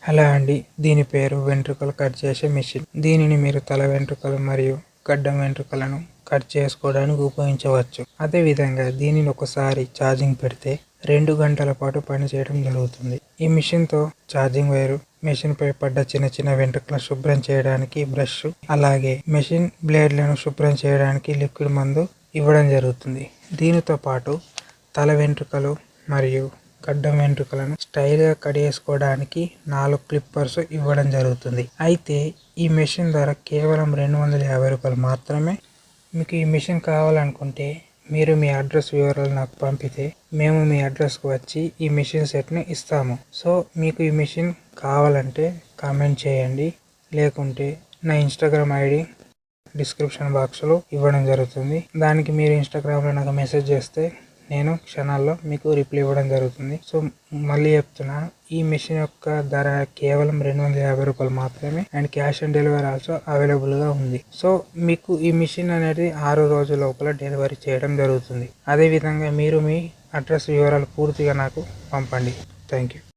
Hello అండి, దీని పేరు వెంట్రుకలు కట్ చేసే మెషిన్. దీనిని మీరు తల వెంట్రుకలు మరియు గడ్డం వెంట్రుకలను కట్ చేసుకోవడానికి ఉపయోగించవచ్చు. అదే విధంగా దీనిని ఒకసారి ఛార్జింగ్ పెడితే 2 గంటల పాటు పనిచేయడం జరుగుతుంది. ఈ మిషన్ తో ఛార్జింగ్ వైరు, మెషిన్ పై పడ్డ చిన్న చిన్న వెంట్రుకలను శుభ్రం చేయడానికి బ్రష్, అలాగే మెషిన్ బ్లేడ్లను శుభ్రం చేయడానికి లిక్విడ్ మందు ఇవ్వడం జరుగుతుంది. దీనితో పాటు తల వెంట్రుకలు మరియు గడ్డం వెంట్రుకలను స్టైల్ గా కట్ చేసుకోవడానికి 4 క్లిప్పర్స్ ఇవ్వడం జరుగుతుంది. అయితే ఈ మెషిన్ ధర కేవలం 250 రూపాయలు మాత్రమే. మీకు ఈ మెషిన్ కావాలనుకుంటే మీరు మీ అడ్రస్ వివరాలు నాకు పంపితే మేము మీ అడ్రస్కు వచ్చి ఈ మెషిన్ సెట్ని ఇస్తాము. సో మీకు ఈ మెషిన్ కావాలంటే కామెంట్ చేయండి, లేకుంటే నా ఇన్స్టాగ్రామ్ ఐడి డిస్క్రిప్షన్ బాక్స్లో ఇవ్వడం జరుగుతుంది. దానికి మీరు ఇన్స్టాగ్రామ్లో నాకు మెసేజ్ చేస్తే నేను క్షణాల్లో మీకు రిప్లై ఇవ్వడం జరుగుతుంది. సో మళ్ళీ చెప్తున్నాను, ఈ మెషిన్ యొక్క ధర కేవలం 250 రూపాయలు మాత్రమే and cash on delivery also అవైలబుల్గా ఉంది. సో మీకు ఈ మెషిన్ అనేది 6 రోజుల లోపల డెలివరీ చేయడం జరుగుతుంది. అదేవిధంగా మీరు మీ అడ్రస్ వివరాలు పూర్తిగా నాకు పంపండి. Thank you.